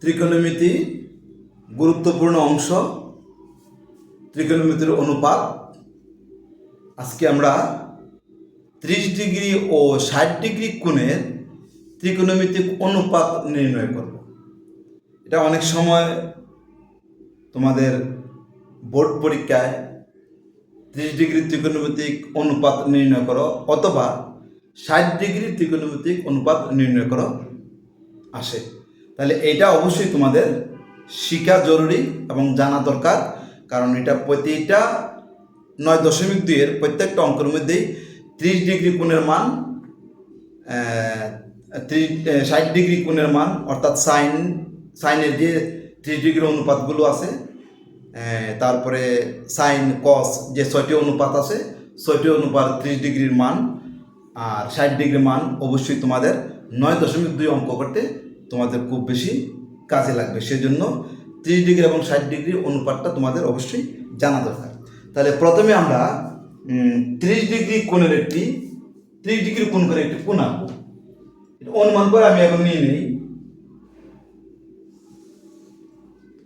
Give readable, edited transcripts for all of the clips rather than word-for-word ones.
ত্রিকোণমিতি গুরুত্বপূর্ণ অংশ, ত্রিকোণমিতির অনুপাত। আজকে আমরা 30 ডিগ্রি ও 60 ডিগ্রি কোণের ত্রিকোণমিতিক অনুপাত নির্ণয় করব। এটা অনেক সময় তোমাদের বোর্ড পরীক্ষায় 30 ডিগ্রি ত্রিকোণমিতিক অনুপাত নির্ণয় করো অথবা 60 ডিগ্রি ত্রিকোণমিতিক অনুপাত নির্ণয় করো আসে। তাহলে এটা অবশ্যই তোমাদের শিখা জরুরি এবং জানা দরকার, কারণ এটা প্রতিটা 9.2 এর প্রত্যেকটা অঙ্কের মধ্যেই 30 ডিগ্রি কোণের মান, 60 ডিগ্রি কোণের মান অর্থাৎ সাইনের যে 30 ডিগ্রি অনুপাতগুলো আছে, তারপরে সাইন কস যে 6টি অনুপাত আছে, 6টি অনুপাত 30 ডিগ্রির মান আর 60 ডিগ্রির মান অবশ্যই তোমাদের 9.2 অঙ্ক করতে তোমাদের খুব বেশি কাজে লাগবে। সেজন্য 30 ডিগ্রি এবং 60 ডিগ্রি অনুপাতটা তোমাদের অবশ্যই জানা দরকার। তাহলে প্রথমে আমরা 30 ডিগ্রি কোণের 30 ডিগ্রি কোণ করে একটি কোণ আঁকবো। এটা অনুমান করে আমি এখন নিয়ে নেই,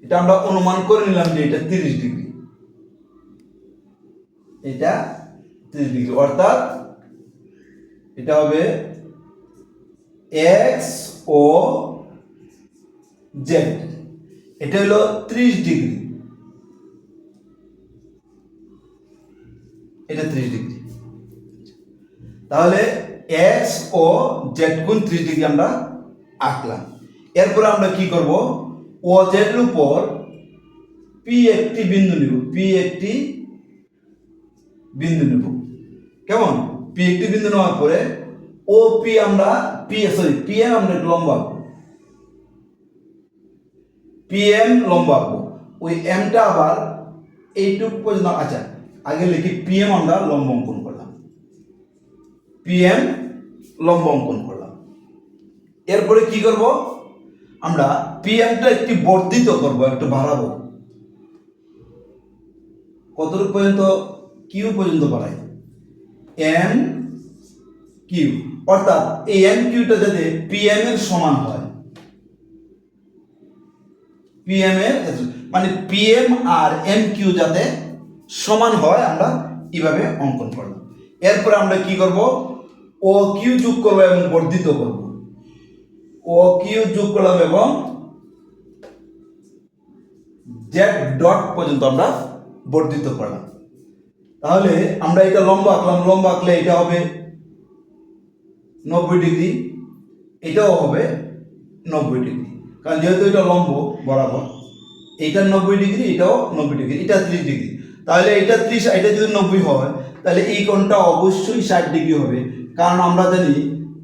এটা আমরা অনুমান করে নিলাম যে এটা 30 ডিগ্রি, এটা 30 ডিগ্রি, অর্থাৎ এটা হবে এক্স ও জেড। এটা হলো 30 ডিগ্রি, এটা 30 ডিগ্রি। তাহলে এক্স ও জেড কোণ 30 ডিগ্রি আমরা আঁকলাম। এরপর আমরা কি করব, ও জেড এর উপর পি একটি বিন্দু নিব, কেমন? পি একটি বিন্দু নেওয়ার পরে ও পি আমরা পিএম আমরা লম্বা আঁকবো, পিএম লম্বা আঁকবো। ওই এমটা আবার এইটুকু পর্যন্ত, আচ্ছা আগে লিখি পিএম আমরা লম্ব অঙ্কন করলাম, পিএম লম্ব অঙ্কন করলাম। এরপরে কি করব, আমরা পিএমটা একটি বর্ধিত করব, একটু বাড়াবো। কতটুকু পর্যন্ত? কিউ পর্যন্ত বাড়াই, এম কিউ, অর্থাৎ এই এম কিউটা যাতে পিএম এর সমান হয়, পিএম এর মানে পিএম আর এম কিউ যাতে সমান হয়, আমরা এইভাবে অঙ্কন করলাম। এরপরে আমরা কি করব, ও কিউ যোগ করব এবং বর্ধিত করব, ও কিউ যোগ করলাম এবং জেড ডট পর্যন্ত আমরা বর্ধিত করলাম। তাহলে আমরা এটা লম্ব আঁকলাম, লম্ব আঁকলে এটা হবে 90 ডিগ্রি, এটাও হবে 90 ডিগ্রি, কারণ যেহেতু এটা লম্ব বরাবর, এটা 90 ডিগ্রি, এটাও 90 ডিগ্রি, এটা 30 ডিগ্রি। তাহলে এটা 30, এটা যদি 90 হয় তাহলে এই কোণটা অবশ্যই 60 ডিগ্রি হবে, কারণ আমরা জানি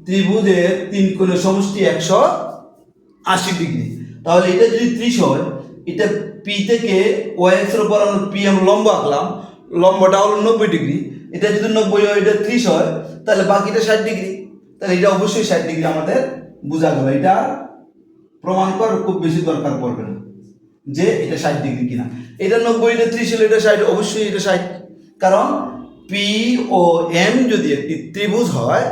ত্রিভুজের 3 কোণের সমষ্টি 180 ডিগ্রি। তাহলে এটা যদি 30 হয়, এটা পি থেকে ও এক্স এর উপর আমরা পিএম লম্ব আঁকলাম, লম্বটা হলো 90 ডিগ্রি, এটা যদি 90 হয়, এটা 30 হয়, তাহলে বাকিটা 60 ডিগ্রি। তাহলে এটা অবশ্যই 60 ডিগ্রি আমাদের বোঝা গেল। এটা প্রমাণ করার খুব বেশি দরকার পড়বে না যে এটা 60 ডিগ্রি কিনা। এটা 90, এটা 30 হলে এটা 60, অবশ্যই এটা 60, কারণ পি ও এম যদি একটি ত্রিভুজ হয়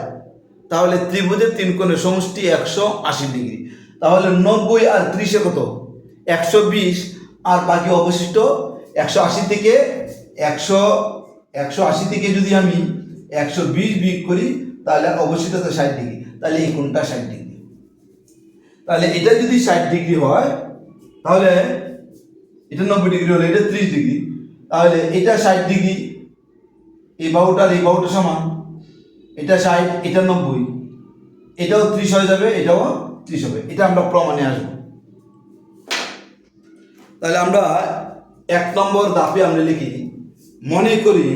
তাহলে ত্রিভুজের 3 কোণের সমষ্টি 180 ডিগ্রি। তাহলে 90 আর 30 কত? 120, আর বাকি অবশিষ্ট 180 থেকে 180 থেকে যদি আমি 120 বিয়োগ করি তাহলে অবশিষ্ট তো 60 ডিগ্রি। তাহলে এই কোণটা 60 ডিগ্রি। তাহলে এটা যদি 60 ডিগ্রি হয় তাহলে এটা 90 ডিগ্রি হলে এটা 30 ডিগ্রি, তাহলে এটা 60 ডিগ্রি, এই বাহুটার এই বাহুটা সমান, এটা 60, এটা 90, এটাও 30 হয়ে যাবে, এটাও 30 হবে। এটা আমরা প্রমাণে আসবো। তাহলে আমরা 1 নম্বর ধাপে আমরা লিখি, মনে করি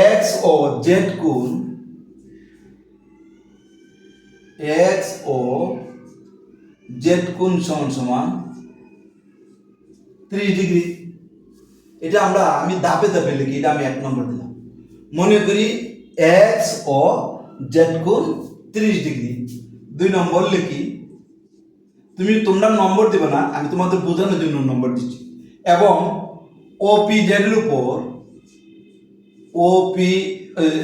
এক্স ও জেড কোণ, এক্স ও জেড কোণ সমান সমান 30 ডিগ্রি। এটা আমি ধাপে ধাপে লিখি, এটা আমি 1 নম্বর দিলাম। মনে করি এক্স ও জেড কোণ 30 ডিগ্রি। 2 নম্বর লিখি, তোমরা নম্বর দেবে না, আমি তোমাদের বোঝানোর জন্য নম্বর দিচ্ছি, এবং ওপি জেড এর উপর ওপি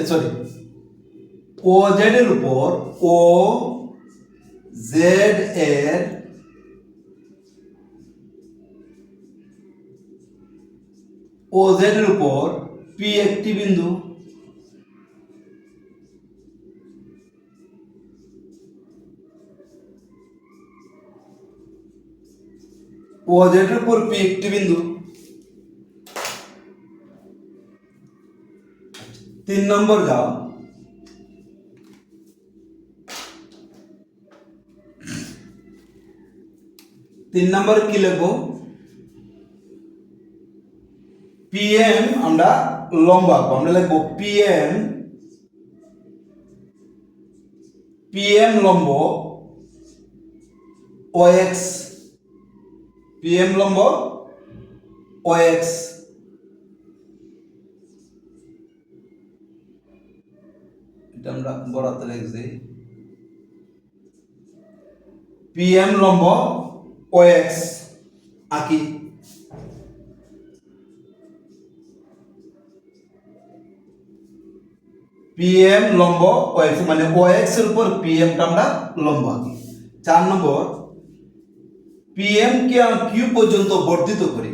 সরি ও জেড এর উপর ও জেড এর ও জেড এর উপর পি একটি বিন্দু, ও জেড এর উপর পি একটি বিন্দু। 3 নম্বর যাও, তিন নম্বরে কি লিখবো? পিএম আমরা লম্ব আঁকবো, আমরা লিখবো পিএম পিএম লম্ব ও এক্স, পিএম লম্ব ও এক্স। এটা আমরা বরাতে লিখছি পিএম লম্ব ও এক্স আঁকি। পিএম লম্ব ও এক্স মানে ও এক্স এর উপর পিএমটা আমরা লম্ব আঁকি। 4 নম্বর, পিএম কে কিউ পর্যন্ত বর্ধিত করি।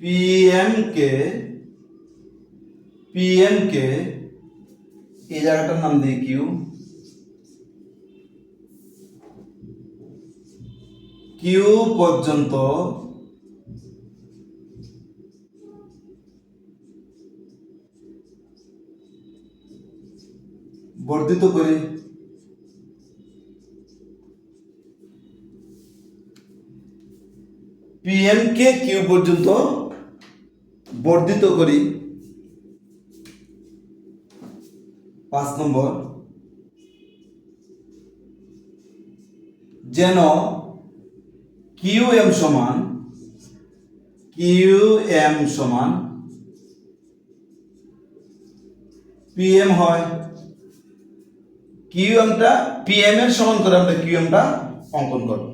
পিএম কে এই জায়গাটার নাম দিই কিউ, কিউ পর্যন্ত বর্ধিত করি। পিএম কে কিউ পর্যন্ত বর্ধিত করি। 5 নম্বর, যেন কিউএম সমান পিএম হয়। কিউএমটা পিএম এর সমান করে আমরা কিউএমটা অঙ্কন করব।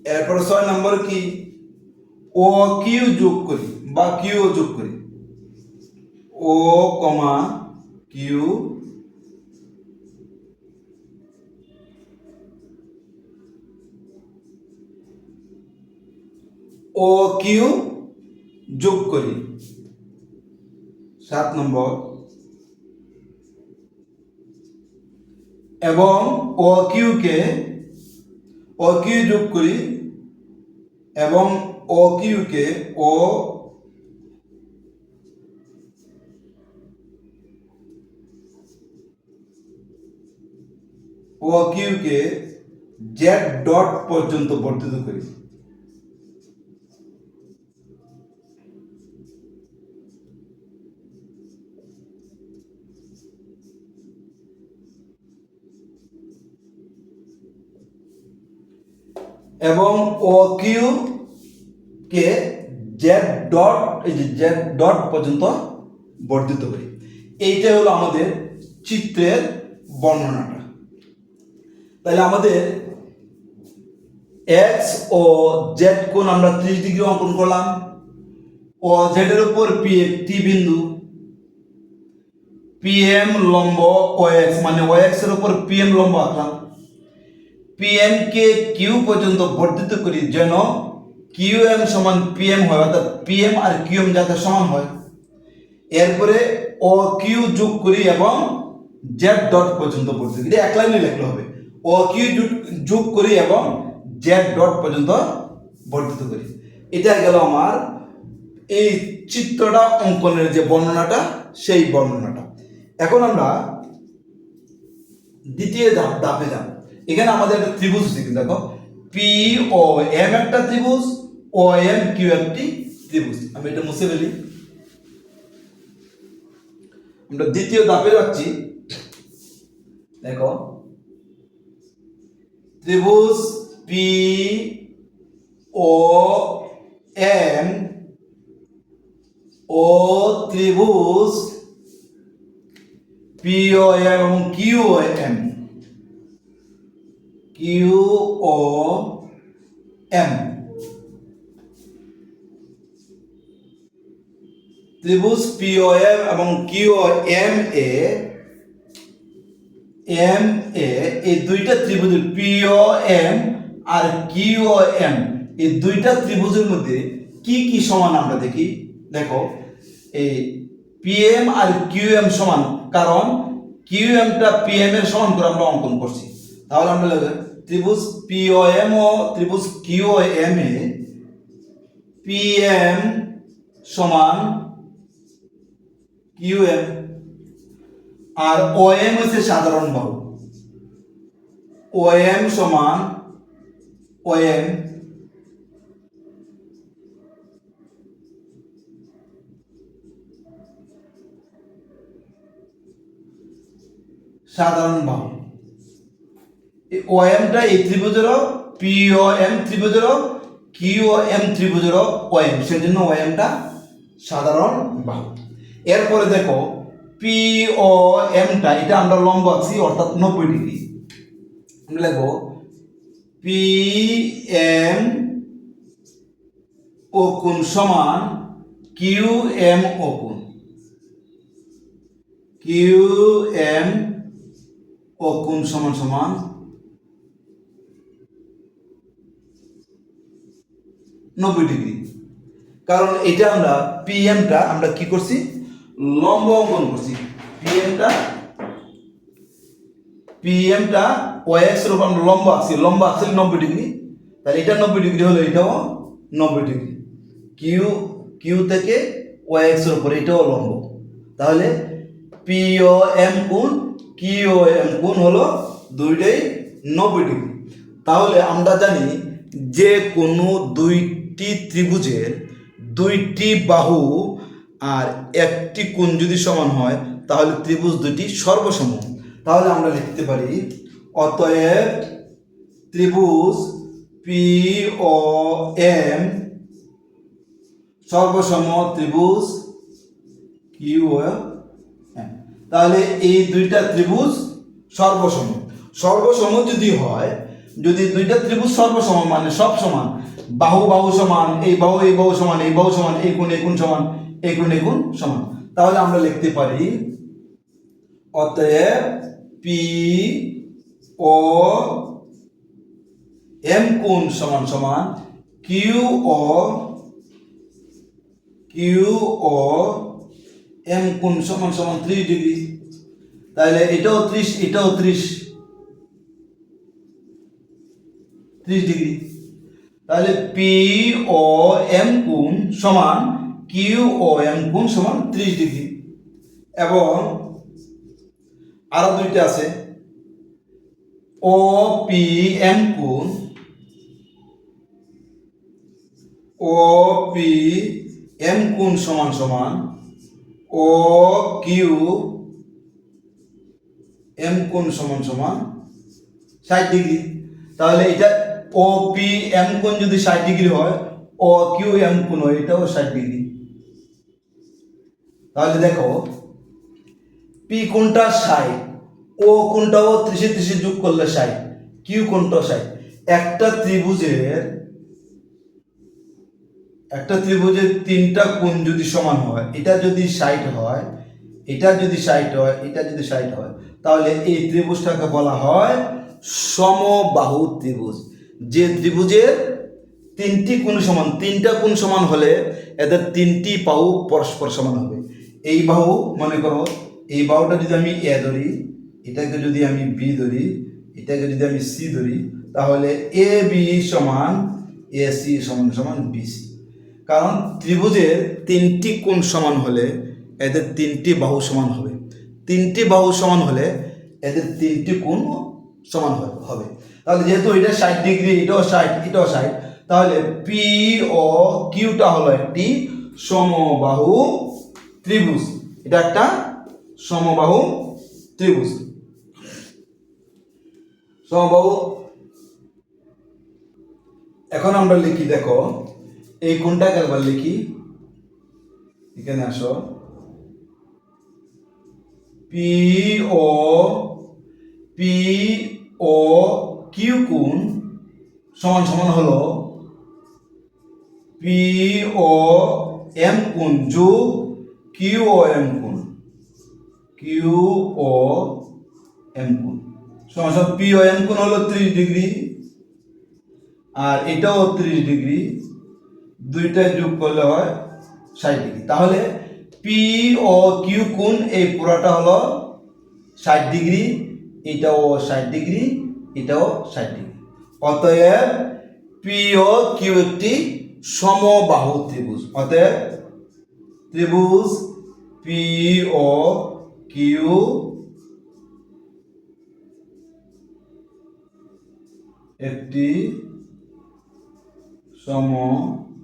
এরপর 6 নম্বর কি, ও কিউ যোগ করি বা কিউ যোগ করি। ও কমা কিউ ও কিউ যোগ করি। 7 নম্বর, এবং ও কিউ যোগ করি এবং ও কিউ কে জেড ডট পর্যন্ত বর্ধিত করি। এবং ও কিউ কে জেড ডট পর্যন্ত বর্ধিত করি। এইটা হলো আমাদের চিত্রের বর্ণনাটা। তাহলে আমাদের এক্স ও জেড কোণ আমরা 30 ডিগ্রি অঙ্কন করলাম। ও জেড এর উপর পি একটি বিন্দু, পিএম লম্ব ও এক্স মানে ও এক্স এর উপর পিএম লম্ব আঁকলাম। পিএম কে কিউ পর্যন্ত বর্ধিত করি যেন কিউএম সমান পিএম হয়, অর্থাৎ পিএম আর কিউএম যাতে সমান হয়। এরপরে ও কিউ যোগ করি এবং জেড ডট পর্যন্ত বর্ধিত করি। এক লাইনে লিখলে হবে ও কিউ যোগ করি এবং জেড ডট পর্যন্ত বর্ধিত করি। এটা গেল আমার এই চিত্রটা অঙ্কনের যে বর্ণনাটা, সেই বর্ণনাটা। এখন আমরা দ্বিতীয় ধাপে যাব। এখানে আমাদের একটা ত্রিভুজ আছে, দেখো পি ও এম একটা ত্রিভুজ, ও এম কিউ একটি ত্রিভুজ। আমি এটা মুছে ফেলি। আমরা দ্বিতীয় ধাপে যাচ্ছি। দেখো ত্রিভুজ পি ও এম ও ত্রিভুজ পি ও এম এবং কিউ ও এম ত্রিভুজ পিওএম এবং কিউএম এই দুইটা ত্রিভুজের পিওএম আর কিউএম এই দুইটা ত্রিভুজের মধ্যে কি কি সমান আমরা দেখি। দেখো এই পিএম আর কিউএম সমান, কারণ কিউএমটা পিএম এর সমান করে আমরা অঙ্কন করছি। তাহলে আমরা লিখব ত্রিভুজ পিওএম ও ত্রিভুজ কিউএম এ পিএম সমান কিউএম আর ওএম হচ্ছে সাধারণ বাহু, ওএম সমান ওএম সাধারণ বাহু। এই ওএমটা এই ত্রিভুজেরও, পিওএম ত্রিভুজেরও, কিউএম ত্রিভুজেরও ওএম, সেজন্য ওএমটা সাধারণ বাহু। এরপরে দেখো পিওএমটা এটা আমরা লম্ব আছি অর্থাৎ 90 ডিগ্রি। আমরা লিখবো পিএম ও কোণ সমান কিউএম ও কোণ, কিউএম ও কোণ সমান সমান 90 ডিগ্রি। কারণ এটা আমরা পিএমটা আমরা কি করছি, লম্ব অঙ্কন করছি। পিএমটা ওএক্স এর উপর আমরা লম্ব আছি 90 ডিগ্রি, তাহলে এটা 90 ডিগ্রি হলো এটাও 90 ডিগ্রি। কিউ থেকে ওএক্স এর উপর এটাও লম্ব, তাহলে পিওএম কোণ কিউএম কোণ হলো দুইটাই 90 ডিগ্রি। তাহলে আমরা জানি যে কোনো দুইটি ত্রিভুজের দুইটি বাহু আর একটি কোণ যদি সমান হয় তাহলে ত্রিভুজ দুটি সর্বসম। তাহলে আমরা লিখতে পারি অতএব ত্রিভুজ পিওএম সর্বসম ত্রিভুজ কিউএম। তাহলে এই দুইটা ত্রিভুজ সর্বসম। সর্বসম যদি হয়, যদি দুইটা ত্রিভুজ সর্বসম মানে সব সমান, বাহু বাহু সমান, এই বাহু সমান, এই বাহু সমান, এই কোণ সমান, এই কোণ সমান, তাহলে আমরা লিখতে পারি অতএব পি ও এম কোণ সমান সমান কিউ ও এম কোণ সমান সমান 30 ডিগ্রি। তাহলে এটাও 30 এটাও 30 ডিগ্রি। তাহলে পি ও এম কোণ সমান কিউ ও এম কোণ সমান 30 ডিগ্রি। এবং আরো দুইটা আছে, ও পি এম কোণ সমান সমান ও কিউ এম কোণ সমান সমান 60 ডিগ্রি। তাহলে এটা ও পি এম কোণ যদি 60 ডিগ্রি হয়, ও কিউ এম কোণ হয় এটাও 60 ডিগ্রি। তাহলে দেখো পি কোণটা 60, ও কোণটাও 30 যোগ করলে 60, কিউ কোণটাও 60। একটা ত্রিভুজের তিনটা কোণ যদি সমান হয়, এটা যদি 60 হয়, এটা যদি 60 হয়, এটা যদি 60 হয়, তাহলে এই ত্রিভুজটাকে বলা হয় সমবাহু ত্রিভুজ। যে ত্রিভুজের তিনটি কোণ সমান, তিনটা কোণ সমান হলে এদের তিনটি বাহু পরস্পর সমান হবে। এই বাহু মনে করো, এই বাহুটা যদি আমি এ ধরি, এটাকে যদি আমি বি ধরি, এটাকে যদি আমি সি ধরি, তাহলে এ বি সমান এ সি সমান সমান বিসি। কারণ ত্রিভুজের তিনটি কোণ সমান হলে এদের তিনটি বাহু সমান হবে, তিনটি বাহু সমান হলে এদের তিনটি কোণ সমান হবে। তাহলে যেহেতু এটা 60 ডিগ্রি, এটাও 60, এটাও 60, তাহলে পি ও কিউটা হলো একটি সমবাহু ত্রিভুজ। এটা একটা সমবাহু ত্রিভুজ। সমবাহু। এখন আমরা লিখি, দেখো এই কোণটাকে একবার লিখি, এখানে আসো, পি ও কিউ কোণ সমান সমান হলো পি ও এম কোণ যোগ কিউ ও এম কোণ, কিউ ও এম কোণ সমান সমান পি ও এম কোণ হলো 30 ডিগ্রি, আর এটাও 30 ডিগ্রি, দুইটা যোগ করলে হয় 60 ডিগ্রি। তাহলে পি ও কিউ কোণ এই পুরোটা হলো 60 ডিগ্রি, এটাও 60 ডিগ্রি, এটাও 60 ডিগ্রি। অতএব পি ও কিউ একটি সমবাহু ত্রিভুজ। অতএব ত্রিভুজ পি ও কিউ একটি সমবাহু।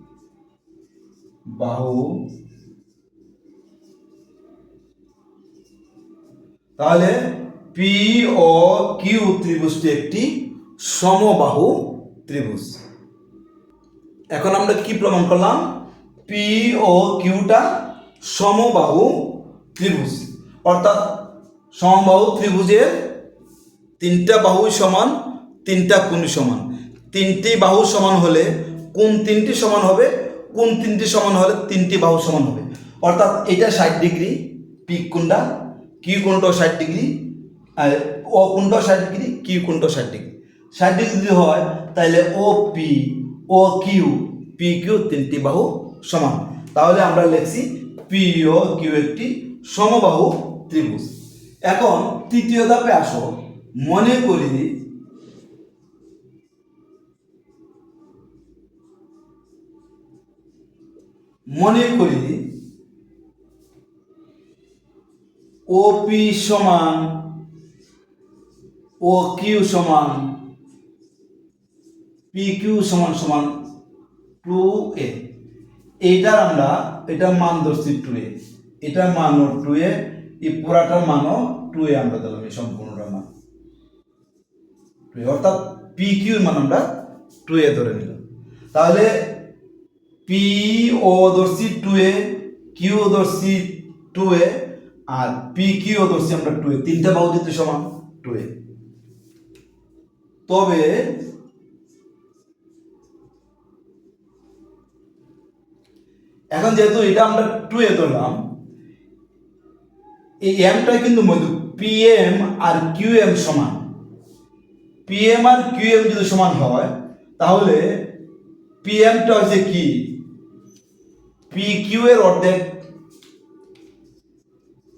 তাহলে পি ও কিউ ত্রিভুজটি একটি সমবাহু ত্রিভুজ। এখন আমরা কি প্রমাণ করলাম? পি ও কিউটা সমবাহু ত্রিভুজ, অর্থাৎ সমবাহু ত্রিভুজের তিনটা বাহু সমান, তিনটা কোণ সমান। তিনটি বাহু সমান হলে কোণ তিনটি সমান হবে, কোণ তিনটি সমান হলে তিনটি বাহু সমান হবে। অর্থাৎ এটা 60 ডিগ্রি, পি কোণটা, কিউ কোণটাও 60 ডিগ্রি, আর ও কোণটাও 60 ডিগ্রি, কিউ কোণটাও 60 ডিগ্রি। 60 ডিগ্রি যদি হয় তাহলে O P O Q, P Q তিনটি বাহু সমান। তাহলে আমরা লিখছি পি ও কিউ একটি সমবাহু ত্রিভুজ। এখন তৃতীয় ধাপে আসো। মনে করি ও পি সমান ও কিউ সমান পি কিউ সমান সমান 2a। এইটার আমরা এটার মান ধরছি 2a, এটার মানও 2a, এই পুরাটার মানও 2a আমরা দিলাম, এই সম্পূর্ণটার মান 2a, অর্থাৎ পি কিউর মান আমরা 2a ধরে নিলাম। তাহলে পি ও ধরছি 2a, কিউ ধরছি 2a, আর পি কিউ ধরছি আমরা 2a, তিনটা বাহু যেতে সমান 2a। তবে এখন যেহেতু এটা আমরা 2a ধরলাম, এই এমটা কিন্তু মধ্যে পিএম আর কিউএম সমান। পিএম আর কিউএম যদি সমান হয় তাহলে পিএমটা হচ্ছে কি, পি কিউ এর অর্ধেক।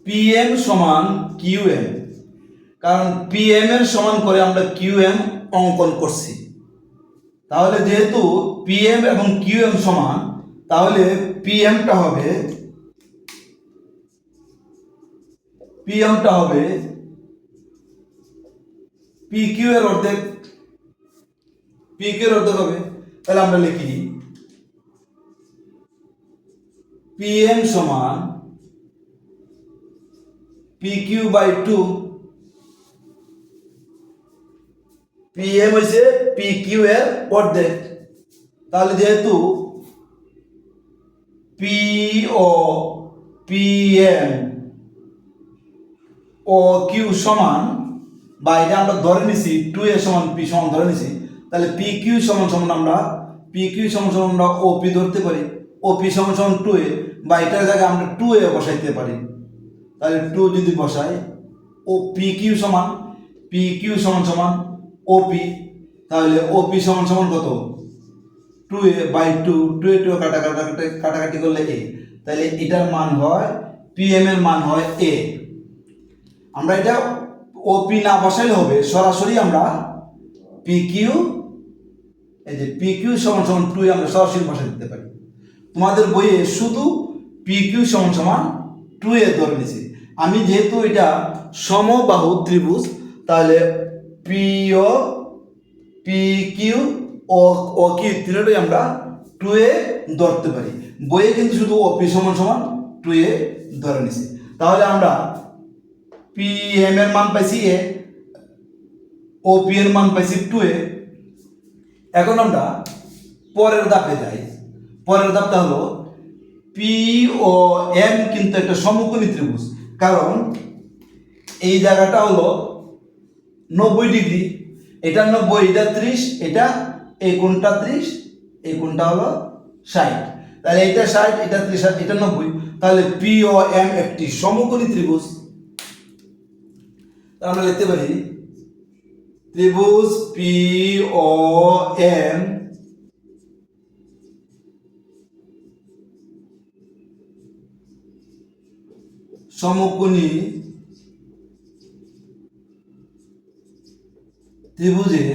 পিএম সমান কিউএম, কারণ পিএম এর সমান করে আমরা কিউএম অঙ্কন করছি। তাহলে যেহেতু পিএম এবং কিউএম সমান, তাহলে পিএমটা হবে পি কিউ এর অর্ধেক, পি কিউ এর অর্ধেক হবে। তাহলে আমরা লিখি পিএম সমান পি কিউ বাই 2। পিএম হয়েছে পি কিউ এর অর্ধেক। তাহলে যেহেতু পি ও পিএম ও কিউ সমান, বা এটা আমরা ধরে নিছি 2a সমান পি সমান ধরে নিছি, তাহলে পি কিউ সমান সমান আমরা ও পি ধরতে পারি। ও পি সমান সমান 2a, বা এটার জায়গায় আমরা 2a বসাইতে পারি। তাহলে 2 যদি বসাই, ও পি কিউ সমান ও পি, তাহলে ও পি সমান সমান কত, 2a বাই 2, 2a 2 কাটাকাটি করলে a, তাহলে এটার মান হয়, পিএম এর মান হয় a। আমরা এটা ওপি না বসাইলে হবে, সরাসরি আমরা পি কিউ, এই যে পি কিউ সমান সমান 2 আমরা সরাসরি বসাই দিতে পারি। তোমাদের বইয়ে শুধু পি কিউ সমান সমান 2a ধরে নিয়েছি। আমি যেহেতু এটা সমবাহু ত্রিভুজ, তাহলে P O P Q O Q তিনটাই আমরা 2a ধরতে পারি। বইয়ে কিন্তু শুধু ওপি সমান সমান 2a ধরে নিয়েছি। তাহলে আমরা পি এম এর মান পাইছি a, ও পি এর মান পাইছি 2a। এখন আমরা পরের ধাপে যাই। পরের ধাপটা হলো পি ও এম কিন্তু একটা সমকোণী ত্রিভুজ, কারণ এই জায়গাটা হলো 90 ডিগ্রি, এটা 90, এটা 30, এটা এই কোণটা 30, এই কোণটা হলো 60। তাহলে এটা 60, এটা 30, এটা 90। তাহলে পি ও এম একটি সমকোণী ত্রিভুজ। আমরা লিখতে পারি ত্রিভুজ পি ও এম সমকোণী ত্রিভুজে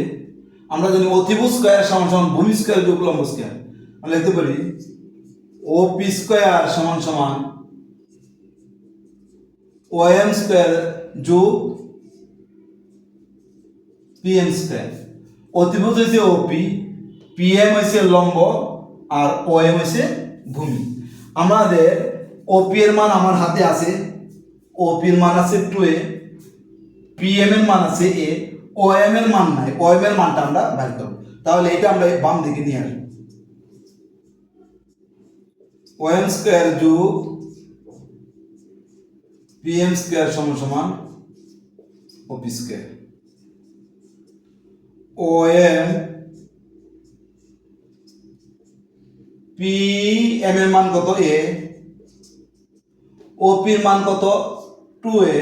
আমরা জানি অতিভুজ স্কয়ার সমান সমান ভূমি স্কয়ার যোগ লম্ব স্কয়ার। আমরা লিখতে পারি ও পি স্কয়ার সমান সমান ও এম স্কয়ার যোগ পি এম স্কয়ার। অতিভুজ হয়েছে ওপি, পি এম হয়েছে লম্ব, আর ও এম হয়েছে ভূমি। আমাদের ওপি এর মান আমার হাতে আছে, ওপি এর মান আছে 2a, পি এম এর মান আছে a, ও এম এর মান নাই, ও এম এর মানটা আমরা বের করব। তাহলে এটা আমরা বাম দিকে নিয়ে আসব, ও এম স্কয়ার যোগ পি এম স্কয়ার সমান সমান ওপি স্কয়ার। ও এম পি এম এর মান কত a, ওপি এর মান কত 2a,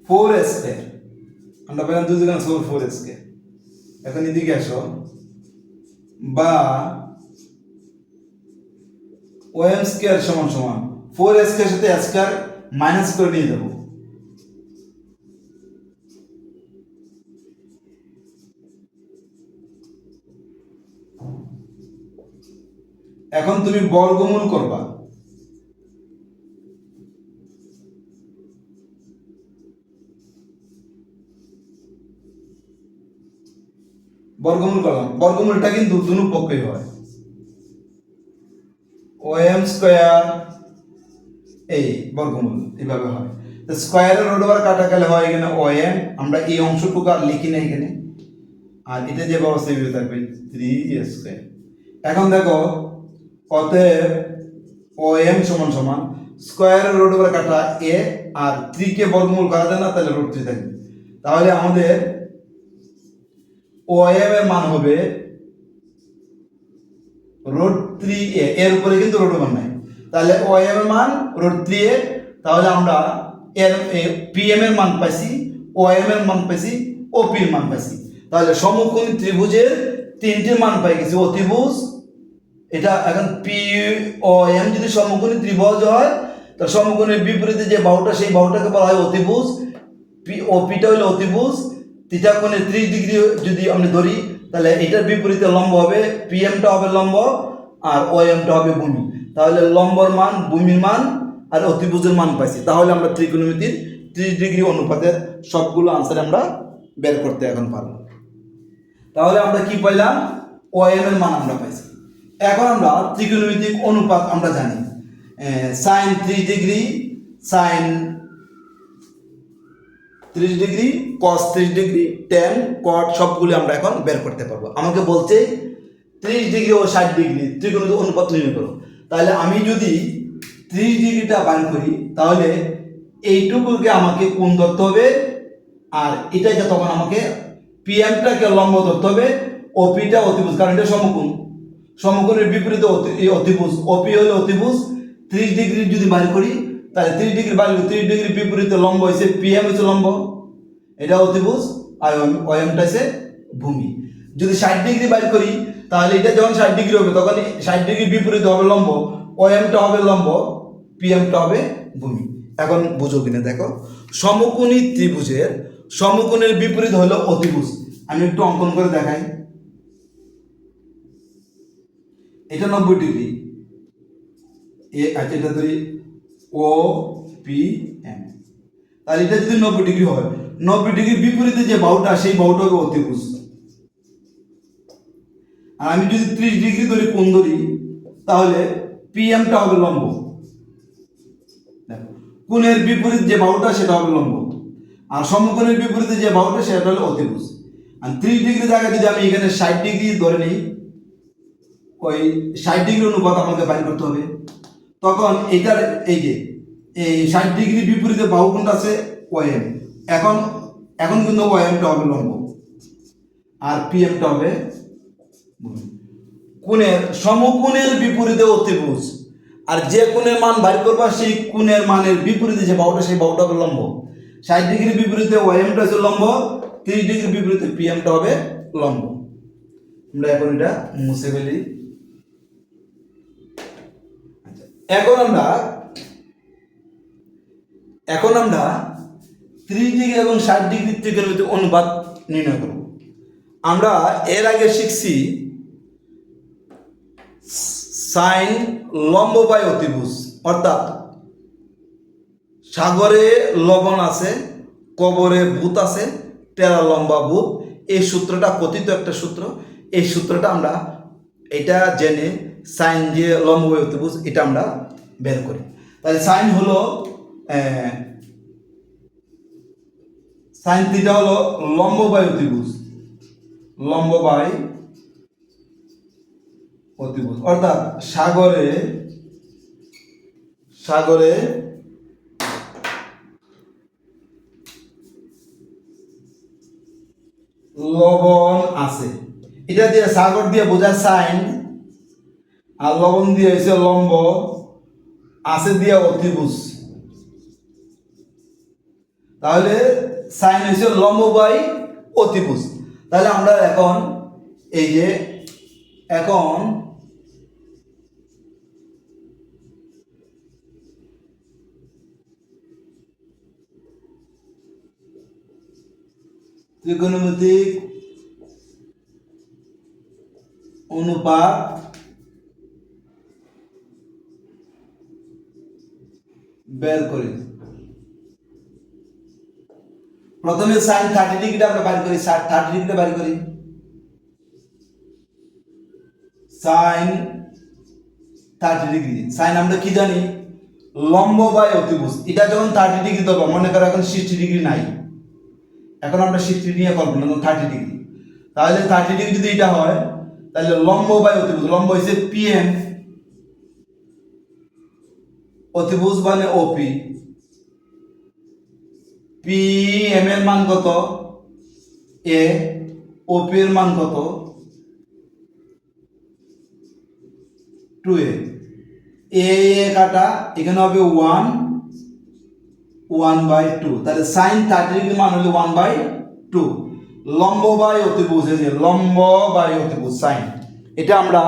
ফোর স্কয়ার। আমরা পেলাম 2 2 4 স্কয়ার। এখন এদিকে আসো, বা ও এম স্কয়ার সমান সমান 4 স্কয়ার সাথে স্কয়ার মাইনাস করে নিয়ে যাব। এখন তুমি বর্গমূল করবা, বর্গমূল করলাম, বর্গমূলটা কিন্তু দুনো পক্ষই হয়। ও এম স্কয়ার এই বর্গমূল এইভাবে হয়। তো স্কয়ারের রুট ওভার কাটা গেলে হয় এখানে ও এম, আমরা এই অংশটুকু আর লিখি না এখানে, আর এটা যে ব্যবস্থা এইভাবে থাকবে 3 স্কয়ার। এখন দেখো অতএব ও এম সমান সমান স্কয়ারের রুট ওভার কাটা এ, আর 3 কে বর্গমূল করা যায় না, তাহলে রুট 3 থাকবে। তাহলে আমাদের ও এম এর মান হবে রুট 3a, এর উপরে কিন্তু রুট ওভার নাই, তাহলে ও এম এর মান রুট 3a। তাহলে আমরা এর পি এম এর মান পাইছি, ও এম এর মান পাইছি, ও পি এর মান পাইছি। তাহলে সমকোণী ত্রিভুজের তিনটি মান পাই গেছি। অতিভুজ এটা, এখন পি ও এম যদি সমকোণী ত্রিভুজ হয়, তো সমকোণের বিপরীতে যে বাহুটা, সেই বাহুটাকে বলা হয় অতিভুজ। পি ও পিটা হলো অতিভুজ, থিটা কোণে 30 ডিগ্রি যদি আমরা ধরি, তাহলে এটার বিপরীতে লম্ব হবে, পি এমটা হবে লম্ব, আর ও এমটা হবে ভূমি। তাহলে লম্বর মান, ভূমির মান, আর অতিভুজের মান পাইছি। তাহলে আমরা ত্রিকোণমিতির 30 ডিগ্রি অনুপাতের সবগুলো আনসার আমরা বের করতে এখন পারবো। তাহলে আমরা কি পাইলাম? ও এম এর মান আমরা পাইছি। এখন আমরা ত্রিকোণমিতিক অনুপাত আমরা জানি, সাইন 30 ডিগ্রি, সাইন 30 ডিগ্রি, কস 30 ডিগ্রি, ট্যান, কট সবগুলো আমরা এখন বের করতে পারবো। আমাকে বলছে 30 ডিগ্রি ও 60 ডিগ্রি ত্রিকোণমিতিক অনুপাত নির্ণয় করো। তাহলে আমি যদি 30 ডিগ্রিটা বার করি, তাহলে এইটুকুকে আমাকে কোণ ধরতে হবে, আর এটাকে তখন আমাকে পিএমটাকে লম্ব ধরতে হবে, ওপিটা অতিভুজ, কারণ এটা সমকোণ। সমকোণের বিপরীতে অতিভুজ, ওপি হলো অতিভুজ। 30 ডিগ্রি যদি বার করি, তাহলে 30 ডিগ্রি বার 30 ডিগ্রি বিপরীতে লম্ব হয়েছে পিএম হচ্ছে লম্ব, এটা অতিভুজ, আর ওএমটা হচ্ছে ভূমি। যদি 60 ডিগ্রি বার করি, তাহলে এটা যখন 60 ডিগ্রি হবে, তখন 60 ডিগ্রি বিপরীতে হবে লম্ব, ওএমটা হবে লম্ব, পিএমটা হবে ভূমি। এখন বুঝো কিনা দেখো, সমকোণী ত্রিভুজের সমকোণের বিপরীত হলো অতিভুজ। আমি একটু অঙ্কন করে দেখাই। এটা 90 ডিগ্রি, এটা ধরি ও পি এম। তাহলে এটা যদি 90 ডিগ্রি হয়, 90 ডিগ্রির বিপরীতে যে বাহুটা, সেই বাহুটা হবে অতিভুজ। আর আমি যদি 30 ডিগ্রি ধরি কোণ ধরি, তাহলে পিএমটা হবে লম্ব। দেখো, কোণের বিপরীত যে বাহুটা সেটা হবে লম্ব, আর সমকোণের বিপরীতে যে বাহুটা সেটা হলো অতিভুজ। আর 30 ডিগ্রি জায়গায় যদি আমি এখানে 60 ডিগ্রি ধরে নিই, ওই 60 ডিগ্রি অনুপাত আমাকে বাইর করতে হবে। তখন এইটার এই যে এই 60 ডিগ্রি বিপরীতে বাহু কোণটা আছে ওএম। এখন এখন কিন্তু ওএমটা হবে লম্ব আর পিএমটা হবে ভূমি। কোণের সমকোণের বিপরীতে অতিভুজ, আর যে কোণের মান বাইর করবা সেই কোণের মানের বিপরীতে যে বাহুটা সেই বাহুটা হবে লম্ব। 60 ডিগ্রি বিপরীতে ওএমটা হচ্ছে লম্ব, 30 ডিগ্রি বিপরীতে পিএমটা হবে লম্ব। আমরা এখন এটা মুছে ফেলি। এখন আমরা 30 ডিগ্রি এবং 60 ডিগ্রি ত্রিকোণমিতিক অনুপাত নির্ণয় করব। আমরা এর আগে শিখছি সাইন লম্ব বাই অতিভুজ, অর্থাৎ সাগরে লবণ আছে, কবরে ভূত আছে, টেরা লম্বা ভূত। এই সূত্রটা কথিত একটা সূত্র। এই সূত্রটা আমরা এটা জেনে সাইন যে লম্ব বাই অতিভুজ এটা আমরা বের করি। তাহলে সাইন হলো সাইন থিটা হলো লম্ব বাই অতিভুজ, লম্ব বাই অতিভুজ, অর্থাৎ সাগরে লবণ আছে, এটা দিয়ে সাগর দিয়ে বোঝায় সাইন, আর লবণ দিয়ে হয়েছে লম্ব, আছে দিয়ে অতিভুজ। তাহলে সাইন হয়েছে লম্ব বাই অতিভুজ। তাহলে আমরা এখন এই যে এখন ত্রিকোণমিতিক অনুপাত বের করি। প্রথমে সাইন 30 ডিগ্রিটা আমরা বের করি, 30 ডিগ্রিটা বের করি। সাইন 30 ডিগ্রি, সাইন আমরা কি জানি লম্ব বাই অতিভুজ। এটা যখন 30 ডিগ্রি ধরবো, মনে করো এখন 60 ডিগ্রি নাই, এখন আমরা 60 নিয়ে করবো না, 30 ডিগ্রি। তাহলে 30 ডিগ্রি যদি এটা হয় তাহলে লম্ব বাই অতিভুজ, লম্ব হচ্ছে পিএম, অতিভুজ মানে ওপি। পিএম এর মান কত এ, ওপি এর মান কত 2a। এ কাটা এখানে হবে 1/2। তাহলে সাইন 30 ডিগ্রি মান হলো 1/2। লম্ব বাই অতিভুজ, এই যে লম্ব বাই অতিভুজ সাইন, এটা আমরা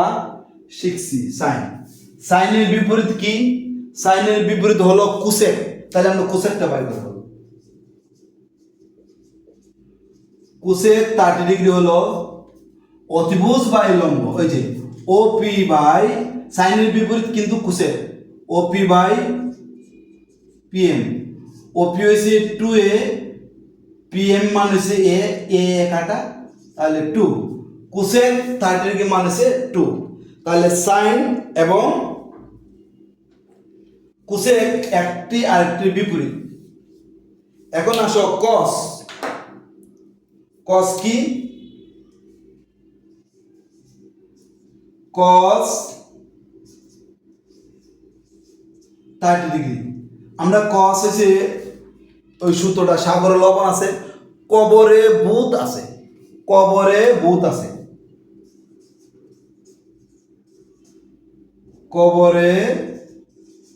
শিখছি সাইন। সাইনের বিপরীত কি? সাইনের বিপরীত হলো কোসেক। তাহলে আমরা কোসেকটা বাইর করব। কোসেক 30 ডিগ্রি হলো অতিভুজ বাই লম্ব, ওই যে ওপি বাই, সাইনের বিপরীত কিন্তু কোসেক, ওপি বাই পিএম। ওপি হয়েছে 2a, পিএম মান হয়েছে এ কাটা, তাহলে 2। কোসেক 30 ডিগ্রি মান হয়েছে 2। তাহলে সাইন এবং কোসেক একটি আরেকটির বিপরীত। এখন আসো কস। কস কি? কস 30 ডিগ্রি। আমরা কস হয়েছে ওই সূত্রটা, সাগরে লবণ আছে, কবরে ভূত আছে, কবরে ভূত আছে, কবরে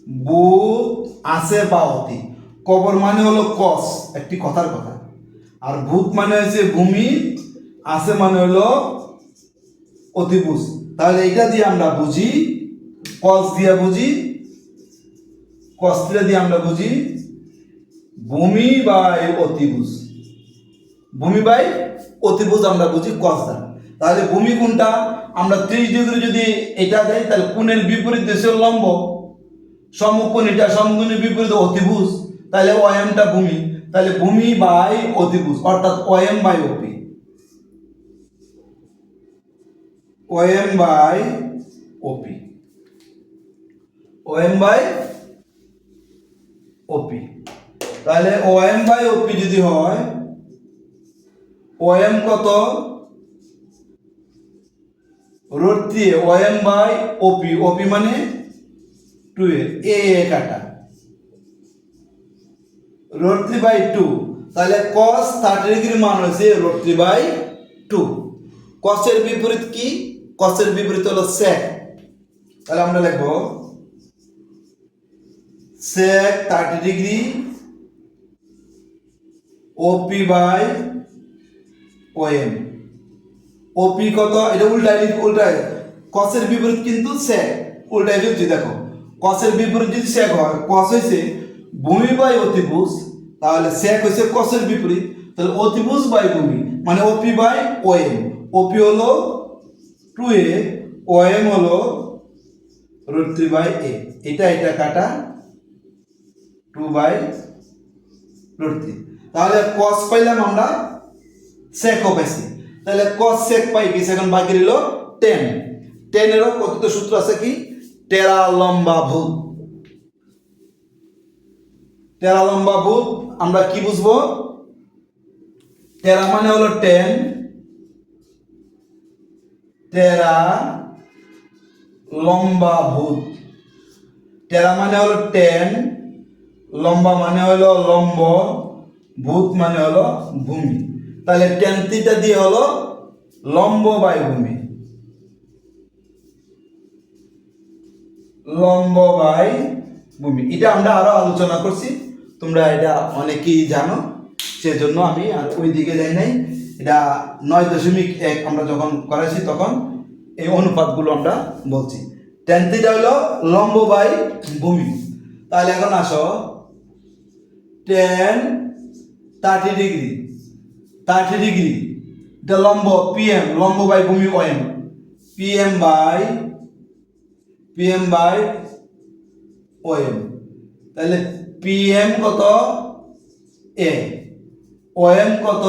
ভূত আছে বা অতি। কবর মানে হলো কস, একটি কথার কথা, আর ভূত মানে হচ্ছে ভূমি, আছে মানে হলো অতিভুজ। তাহলে এটা দিয়ে আমরা বুঝি, কস দিয়ে বুঝি, কস দিয়ে আমরা বুঝি ভূমি বাই অতিভুজ, ভূমি বাই অতিভুজ আমরা বুঝি কস দ্বারা। তাহলে ভূমি কোনটা? আমরা 30 ডিগ্রি যদি এটা দেয় তাহলে কোণের বিপরীত দেশে লম্ব, সমকোণ এটা, সমকোণের বিপরীতে অতিভুজ, তাহলে ওএমটা ভূমি। তাহলে ভূমি বাই অতিভুজ, অর্থাৎ OM by OP, OM by OP, OM by OP. তাহলে ওএম বাই ওপি যদি হয়, ওএম কত রোড দিয়ে ওএম বাই ওপি, ওপি মানে 2a, এ কাটা, √3/2, তাহলে cos 30 ডিগ্রির মান হচ্ছে √3/2। cos-এর বিপরীত কি? cos-এর বিপরীত হলো sec। তাহলে আমরা লিখব sec 30 ডিগ্রি OP/OM। OP কত? এটা উল্টায় cos-এর বিপরীত কিন্তু sec, উল্টায় ফেলছি। দেখো cos-এর বিপরীত যদি sec হয়, cos হইছে ভূমি বাই অতিভুজ, তাহলে sec হইছে cos-এর বিপরীত, তাহলে অতিভুজ বাই ভূমি মানে OP/OM। OP হলো 2a, OM হলো √3/a। এটা কাটা 2/√3। তাহলে cos পাইলাম আমরা, sec ও পাইছি। তাহলে cos sec পাই কি? এখন বাকি রইল tan। tan এরও কত সূত্র আছে কি? টেরা লম্বা ভূত। টেরা লম্বা ভূত আমরা কি বুঝবো? টেরা মানে হলো tan, টেরা লম্বা ভূত। টেরা মানে হলো tan, লম্বা মানে হলো লম্ব, ভূত মানে হলো ভূমি। তাহলে tan থিটা দিয়ে হলো লম্ব বাই ভূমি, লম্ব বাই ভূমি। এটা আমরা আরো আলোচনা করছি, তোমরা এটা অনেকেই জানো, সেজন্য আমি আর ওই দিকে যাই নাই। এটা 9.1 আমরা যখন করেছি তখন এই অনুপাতগুলো আমরা বলছি। tan থিটা হলো লম্ব বাই ভূমি। তাহলে এখন আসো tan 30 ডিগ্রি, 30 ডিগ্রি এটা লম্ব PM, লম্ব বাই ভূমি OM, PM বাই OM। তাহলে PM কত? A, OM কত?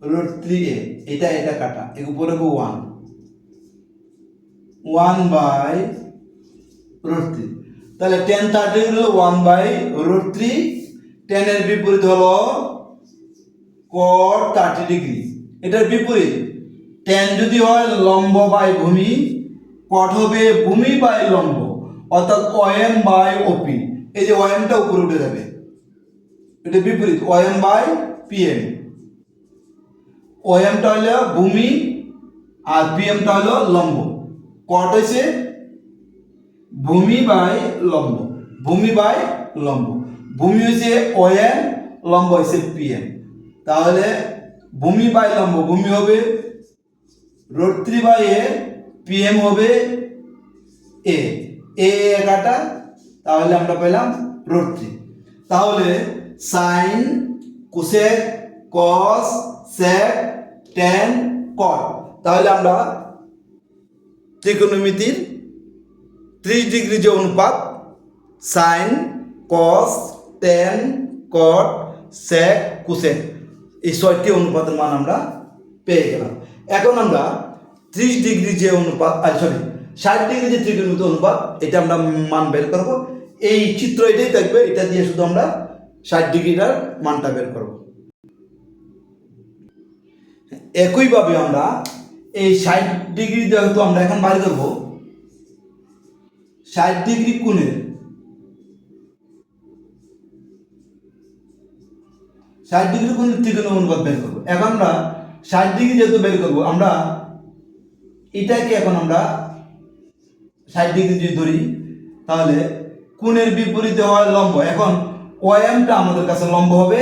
√3a। এটা কাটা, এর উপরে 1/√3। তাহলে tan 30 হলো 1/√3। tan এর বিপরীত হলো cot 30 ডিগ্রি। এটার বিপরীত tan যদি হয় লম্ব বাই ভূমি, cot হবে ভূমি বাই লম্ব, অর্থাৎ OM/OP। এই যে OM টা উপরে উঠে যাবে, এটা বিপরীত OM/PM। OM টা হলো ভূমি আর PM টা হলো লম্ব। cot হইছে ভূমি বাই লম্ব, ভূমি বাই লম্ব। ভূমি হইছে OM, লম্ব হইছে PM। তাহলে ভূমি বাই লম্ব, ভূমি হবে √3/a, PM হবে a, কাটা, তাহলে আমরা পেলাম √3। তাহলে sin, cosec, cos, sec, tan, cot। তাহলে আমরা ত্রিকোণমিতির 30 ডিগ্রি যে অনুপাত sin, cos, tan, cot, sec, cosec, এই 6টি অনুপাতের মান আমরা পেয়ে গেলাম। এখন আমরা 30 ডিগ্রি যে অনুপাত, 60 ডিগ্রি যে ত্রিকোণমিতি অনুপাত, এটা আমরা মান বের করব। এই চিত্র এটাই থাকবে, এটা দিয়ে শুধু আমরা 60 ডিগ্রিটার মানটা বের করব। একইভাবে আমরা এই 60 ডিগ্রি যেহেতু আমরা এখন বাইর করব, 60 ডিগ্রি কোণের 60 ডিগ্রি কোণের ত্রিকোণ অনুপাত বের করব। এখন আমরা 60 ডিগ্রি যেহেতু বের করব, আমরা এটাকে এখন আমরা 60 ডিগ্রি যদি ধরি, তাহলে কোণের বিপরীতে হয় লম্ব। এখন OM টা আমাদের কাছে লম্ব হবে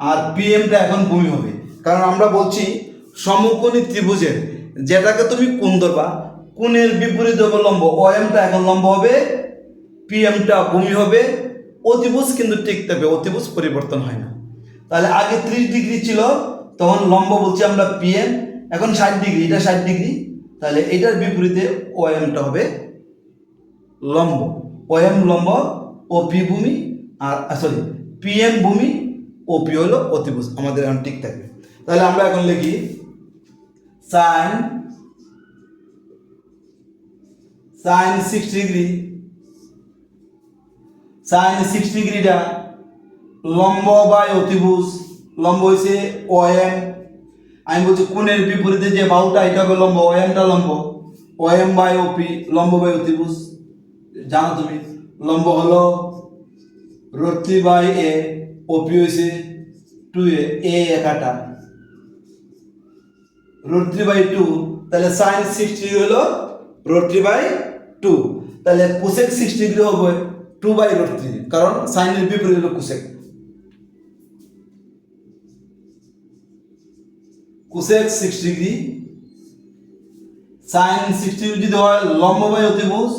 আর PM টা এখন ভূমি হবে, কারণ আমরা বলছি সমকোণী ত্রিভুজের যেটাকে তুমি কোণ ধরবা, কোণের বিপরীতে হবে লম্ব। OM টা এখন লম্ব হবে, PM টা ভূমি হবে। অতিভুজ কিন্তু ঠিক থাকবে, অতিভুজ পরিবর্তন হয় না। তাহলে আগে 30 ডিগ্রি ছিল, তখন লম্ব বলছি আমরা PM, এখন 60 ডিগ্রি, এটা 60 ডিগ্রি, তাহলে এটার বিপরীতে OM টা হবে লম্ব। OM লম্ব, OP ভূমি, আর PM ভূমি, OP হলো অতিভুজ, আমাদের এখন ঠিক থাকবে। তাহলে আমরা এখন লিখি sin 60 ডিগ্রি, sin 60 ডিগ্রিটা লম্ব বাই অতিভুজ, লম্ব হইছে OM। আমি বলছি কোণের বিপরীতে যে বাহুটা, এটা হবে লম্ব, OM টা লম্ব, OM/OP, লম্ব বাই অতিভুজ জানো তুমি। লম্ব হলো √3/a, ওপি হয়েছে 2a, এ কাটা √3/2, তাহলে সাইন 60 ডিগ্রি হলো √3/2, তাহলে কোসেক 60 ডিগ্রি হবে 2/√3, কারণ সাইনের বিপরীত হলো cosec. Cosec 60 degree, sine 60 degree যদি হয় লম্ব বাই অতিভুজ,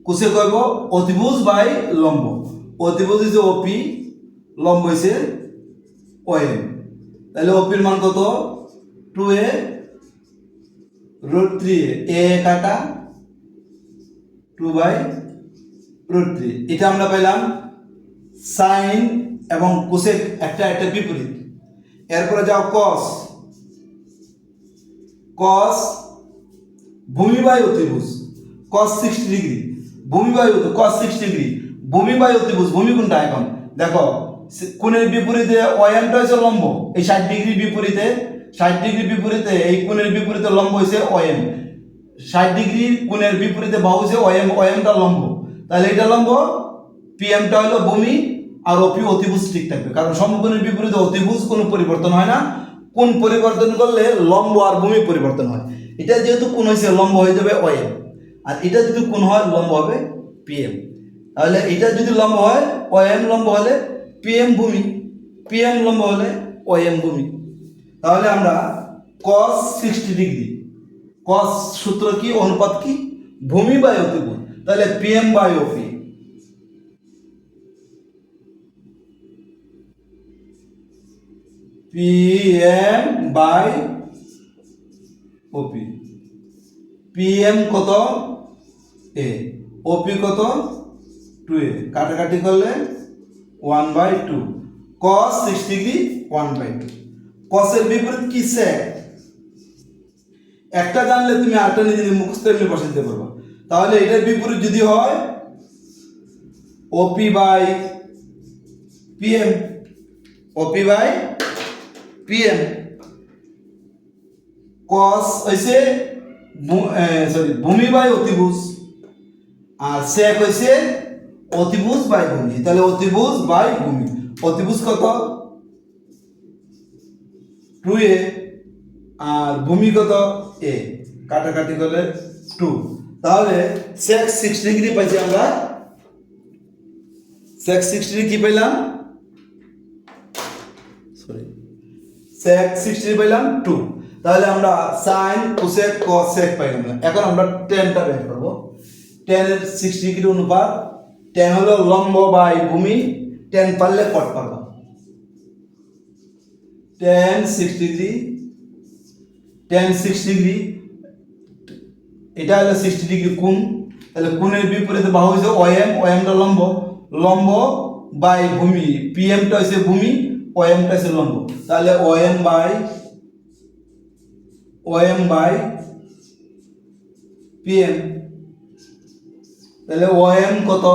কোসেক হইব অতিভুজ বাই লম্ব। অতিভুজ হচ্ছে ওপি, লম্ব হয়েছে ওএম, তাহলে ওপির মান কত 2a √3a, এ কাটা 2/√3। এটা আমরা পেলাম সাইন এবং কোসেক একটা একটা বিপরীত। এরপরে যাও কস, কস ভূমি বাই অতিভুজ, কস 60 ডিগ্রি, ভূমি বাই কস 60 ডিগ্রি, ভূমি বাই অতিভুজ, ভূমি কোনটা এখন দেখো, কোণের বিপরীতে ওএমটা হচ্ছে লম্ব, এই 60 ডিগ্রি বিপরীতে, 60 ডিগ্রি বিপরীতে এই কোণের বিপরীতে লম্ব হয়েছে ওএম, 60 ডিগ্রি কোণের বিপরীতে বাহু হচ্ছে ওএম, ওএমটা লম্ব, তাহলে এটা লম্ব, পিএমটা হলো ভূমি, আর ওপি অতিভুজ ঠিক থাকবে, কারণ সমকোণের বিপরীতে অতিভুজ কোনো পরিবর্তন হয় না, কোণ পরিবর্তন করলে লম্ব আর ভূমি পরিবর্তন হয়। এটা যেহেতু কোণ হয়েছে লম্ব হয়ে যাবে ওএম, আর এটা যদি কোণ হয় লম্ব হবে পিএম, তাহলে এটা যদি লম্ব হয় ওএম লম্ব হলে পিএম ভূমি, পিএম লম্ব হলে ওএম ভূমি। তাহলে আমরা cos 60 ডিগ্রি, cos সূত্র কি, অনুপাত কি, ভূমি বাই অতিভুজ, তাহলে PM by OP, PM by OP, PM কত এ, ওপি কত 2a, কাটাকাটি করলে 1/2, cos 60 ডিগ্রি 1/2। কসের বিপরীত কি, সেক, একটা জানলে তুমি আরেকটা নিজে মুখস্থ এমনি বসে দিতে পারবা। তাহলে এটার বিপরীত যদি হয় OP by PM, OP by PM, cos হইছে ভূমি বাই অতিভুজ, আর সেক হইছে অতিভুজ বাই ভূমি, তাহলে অতিভুজ বাই ভূমি, অতিভুজ কত 2a, আর ভূমি কত a, কাটাকাটি করলে 2, তাহলে sec 60 ডিগ্রি পাইছি আমরা, sec 60 ডিগ্রি কি পেলাম, সরি sec 60 ডিগ্রি পেলাম 2, তাহলে আমরা sin cosec cos sec পাইলাম না। এখন আমরা tan টা বের করব, tan এর 60 ডিগ্রি অনুপাত, tan হলো লম্ব বাই ভূমি, tan পারলে cot পারবা, tan 60 ডিগ্রি, tan 60 ডিগ্রি, এটা হলো 60 ডিগ্রি কোণ, তাহলে কোণের বিপরীতে বাহু হইছে ওএম, ওএমটা লম্ব, লম্ব বাই ভূমি, পিএমটা হইছে ভূমি, ওএমটা হইছে লম্ব, তাহলে ওএম বাই পিএম, তাহলে ওএম কত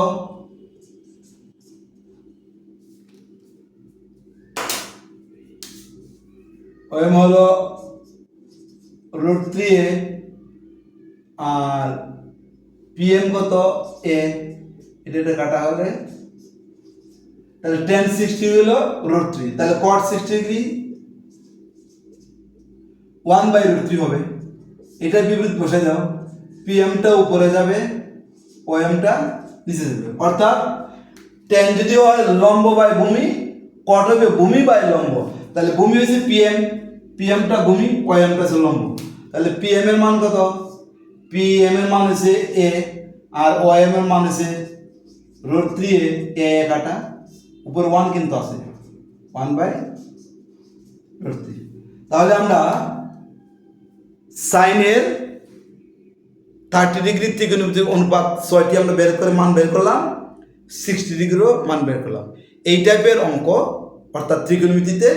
ওএম হলো √3a, আর পিএম কত এ, এটা কাটা হলে তাহলে tan 60 হলো √3, তাহলে cot 60 ডিগ্রি 1/√3 হবে, এটা বিপরীত বসে যাও, পিএমটা উপরে যাবে, ওএমটা নিচে যাবে, অর্থাৎ tan যদি হয় লম্ব বাই ভূমি, cot হবে ভূমি বাই লম্ব, তাহলে ভূমি হচ্ছে পিএম, পিএমটা ভূমি, ওএমটা হচ্ছে লম্ব, তাহলে পিএম এর মান কত, পিএম এর মান হচ্ছে এ, আর ওএম এর মান হচ্ছে √3a, এ কাটা উপর 1 কিন্তু আছে 1/√3। তাহলে আমরা সাইনের 30 ডিগ্রি ত্রিকোণমিতিক অনুপাত 6টি আমরা বের করে মান বের করলাম, 60 ডিগ্রিরও মান বের করলাম। এই টাইপের অঙ্ক, অর্থাৎ ত্রিকোণমিতিতে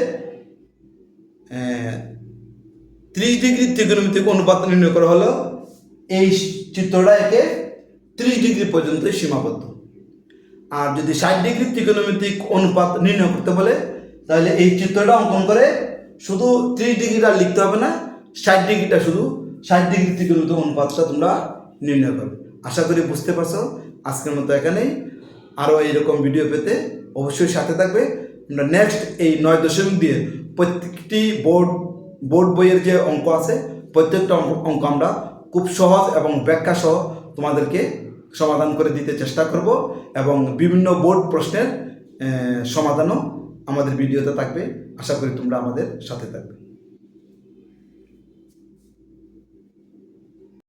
30 ডিগ্রি ত্রিকোণমিতিক অনুপাত নির্ণয় করা হলো, এই চিত্রটা একে 30 ডিগ্রি পর্যন্ত সীমাবদ্ধ। আর যদি 60 ডিগ্রি ত্রিকোণমিতিক অনুপাত নির্ণয় করতে বলে, তাহলে এই চিত্রটা অঙ্কন করে শুধু 30 ডিগ্রিটা লিখতে হবে না, 60 ডিগ্রিটা শুধু 60 ডিগ্রি ত্রিকোণমিতিক অনুপাতটা তোমরা নির্ণয় করবে। আশা করি বুঝতে পারছো। আজকের মতো এখানেই। আরও এইরকম ভিডিও পেতে অবশ্যই সাথে থাকবে। আমরা নেক্সট এই 9 দিয়ে প্রত্যেকটি বোর্ড বইয়ের যে অঙ্ক আছে প্রত্যেকটা অঙ্ক আমরা খুব সহজ এবং ব্যাখ্যা সহ তোমাদেরকে সমাধান করে দিতে চেষ্টা করব, এবং বিভিন্ন বোর্ড প্রশ্নের সমাধানও আমাদের ভিডিওতে থাকবে। আশা করি তোমরা আমাদের সাথে থাকবে।